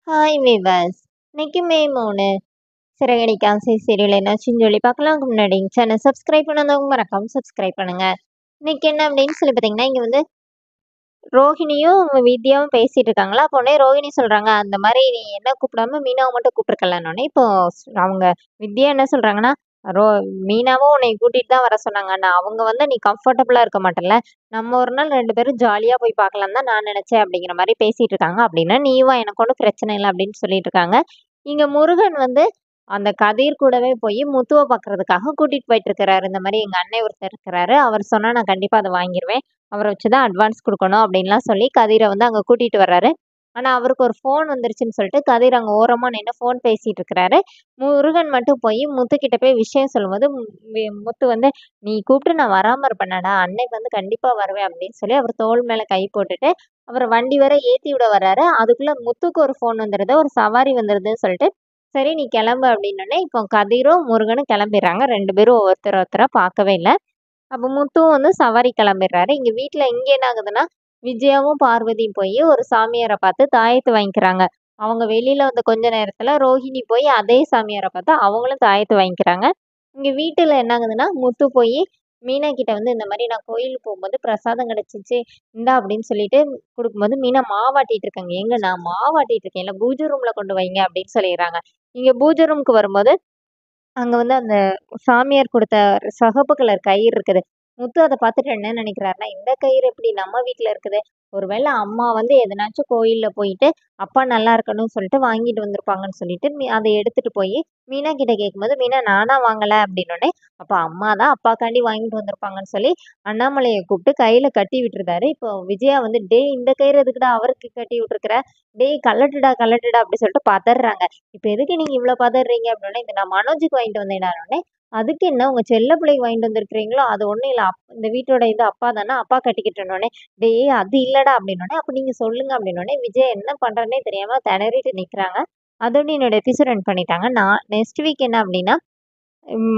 Hi viewers. இன்னைக்கு மே 3 சிறகடிக்க ஆசை serial என்னாச்சுன்னு சொல்லி பார்க்கலாம். அதுக்கு முன்னாடி சேனல் சப்ஸ்கிரைப் பண்ணாதவங்க மறக்காம சப்ஸ்கிரைப் பண்ணுங்க. இன்னைக்கு என்ன அப்படின்னு சொல்லி பார்த்தீங்கன்னா, இங்க வந்து ரோஹிணியும் வித்யாவும் பேசிட்டு இருக்காங்களா. அப்போ உடனே ரோஹிணி சொல்றாங்க, அந்த மாதிரி நீ என்ன கூப்பிடாம மீனாவை மட்டும் கூப்பிட்டுருக்கலன்னொடனே இப்போ அவங்க வித்யா என்ன சொல்றாங்கன்னா, ரோ மீனாவும் உன்னை கூட்டிட்டு தான் வர சொன்னாங்க. நான் அவங்க வந்து நீ கம்ஃபர்டபுளா இருக்க மாட்டேன்ல, நம்ம ஒரு நாள் 2 பேரும் ஜாலியா போய் பார்க்கலாம் தான் நான் நினைச்சேன் அப்படிங்கிற மாதிரி பேசிட்டு இருக்காங்க. அப்படின்னா நீ வா, எனக்கு ஒன்றும் பிரச்சனை இல்லை அப்படின்னு சொல்லிட்டு இருக்காங்க. இங்க முருகன் வந்து அந்த கதிர் கூடவே போய் முத்துவ பார்க்கறதுக்காக கூட்டிட்டு போயிட்டு இருக்கிறாரு. இந்த மாதிரி எங்க அண்ணன் ஒருத்தர் இருக்கிறாரு. அவர் சொன்னா நான் கண்டிப்பா அதை வாங்கிருவேன். அவர வச்சு தான் அட்வான்ஸ் குடுக்கணும் அப்படின்லாம் சொல்லி கதிர வந்து அங்க கூட்டிட்டு வர்றாரு. ஆனா, அவருக்கு ஒரு ஃபோன் வந்துருச்சுன்னு சொல்லிட்டு கதிர் அங்க ஓரமா நின்னு ஃபோன் பேசிட்டு இருக்கிறாரு. முருகன் மட்டும் போய் முத்துக்கிட்ட போய் விஷயம் சொல்லும்போது, முத்து வந்து, "நீ கூப்பிட்டு நான் வராம இருப்பேனாடா? அன்னைக்கு வந்து கண்டிப்பா வருவேன்" அப்படின்னு சொல்லி அவர் தோள் மேல கை போட்டுட்டு, அவர வண்டி வர ஏத்தி விட வர்றாரு. அதுக்குள்ள முத்துக்கு ஒரு ஃபோன் வந்துருது. ஒரு சவாரி வந்துருதுன்னு சொல்லிட்டு, "சரி நீ கிளம்பு" அப்படின்னோனே, இப்போ கதிரும், முருகனும் கிளம்பிர்றாங்க. 2 பேரும் ஒருத்தர பார்க்கவே இல்ல. அப்ப முத்துவும் வந்து சவாரி கிளம்பிடுறாரு. இங்க என்ன ஆகுதுன்னா, விஜயாவும் பார்வதியும் போய் ஒரு சாமியார பார்த்து தாயத்து வாங்கிக்கிறாங்க. அவங்க வெளியில வந்த கொஞ்ச நேரத்துல ரோஹிணி போய் அதே சாமியார பார்த்து அவங்களும் தாயத்து வாங்கிக்கிறாங்க. இங்க வீட்டுல என்ன ஆகுதுன்னா, முத்து போய் மீனா கிட்ட வந்து இந்த மாரி நான் கோயிலுக்கு போகும்போது பிரசாதம் கிடைச்சுச்சு, இந்தா அப்படின்னு சொல்லிட்டு குடுக்கும்போது, மீனா மாவாட்டிட்டு இருக்காங்க. ஏங்க நான் மாவாட்டிட்டு இருக்கேன்ல, பூஜை ரூம்ல கொண்டு வைங்க அப்படின்னு சொல்லிர்றாங்க. இங்க பூஜை ரூமுக்கு வரும்போது அங்க வந்து அந்த சாமியார் குடுத்த சிகப்பு கலர் கயிறு இருக்குது. முத்து அத பார்த்துட்டு என்ன நினைக்கிறாருன்னா, இந்த கயிறு எப்படி நம்ம வீட்ல இருக்குது? ஒருவேள அம்மா வந்து எதனாச்சும் கோயில்ல போயிட்டு, அப்பா நல்லா இருக்கணும்னு சொல்லிட்டு வாங்கிட்டு வந்திருப்பாங்கன்னு சொல்லிட்டு, அத எடுத்துட்டு போயி மீனா கிட்ட கேட்கும்போது, மீனா நானா வாங்கல அப்படின்னோனே, அப்ப அம்மா தான் அப்பாக்காண்டி வாங்கிட்டு வந்திருப்பாங்கன்னு சொல்லி அண்ணாமலைய கூப்பிட்டு கையில கட்டி விட்டுருந்தாரு. இப்போ விஜயா வந்து, "டேய் இந்த கயிறு எதுக்குடா அவருக்கு கட்டி விட்டுருக்கிற? டேய் கழட்டுடா, கழட்டுடா" அப்படி சொல்லிட்டு பதர்றாங்க. "இப்ப எதுக்கு நீங்க இவ்ளோ பதர்றீங்க?" அப்படின்னோனே, "இத நான் மனோஜுக்கு வாங்கிட்டு வந்தேனான்னோனே, "அதுக்கு என்ன உங்க செல்ல பிள்ளைக்கு வாங்கிட்டு வந்திருக்கிறீங்களோ, அது ஒண்ணும் இல்ல. இந்த வீட்டோட இது அப்பா தானே, அப்பா கட்டிக்கிட்டோன்னோனே." "டேய் அது இல்லடா" அப்படின்னோனே, "அப்ப நீங்க சொல்லுங்க" அப்படின்னோனே, விஜய் என்ன பண்றதுன்னே தெரியாம திணறிட்டு நிக்கிறாங்க. அதோட என்னோட எபிசோட் ரன் பண்ணிட்டாங்க. நான் நெக்ஸ்ட் வீக் என்ன அப்படின்னா,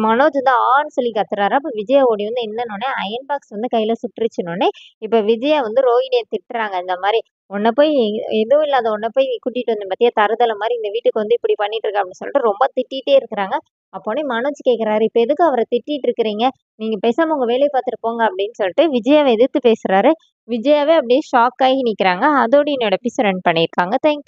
மனோஜ் வந்து ஆன்னு சொல்லி கத்துறாரு. அப்ப விஜயா ஓடி வந்து என்னன்னோனே, அயர்ன் பாக்ஸ் வந்து கையில சுட்டுருச்சுன்னோனே, இப்ப விஜயா வந்து ரோஹிணிய திட்டுறாங்க. இந்த மாரி, "உன்ன போய் எதுவும் இல்லாத உன்ன போய் கூட்டிட்டு வந்தேன் பாத்தியா? தருதல மாரி இந்த வீட்டுக்கு வந்து இப்படி பண்ணிட்டு இருக்க" அப்படின்னு சொல்லிட்டு ரொம்ப திட்டிட்டே இருக்கிறாங்க. அப்போனே மனோஜ் கேட்கிறாரு, "இப்ப எதுக்கு அவர திட்டிட்டு இருக்கிறீங்க? நீங்க பேசாம உங்க வேலைய பார்த்துட்டு போங்க" அப்படின்னு சொல்லிட்டு விஜயாவ எதிர்த்து பேசுறாரு. விஜயாவே அப்படியே ஷாக் ஆகி நிக்கிறாங்க. அதோட என்னோட எபிசோட் ரன் பண்ணியிருக்காங்க. தேங்க்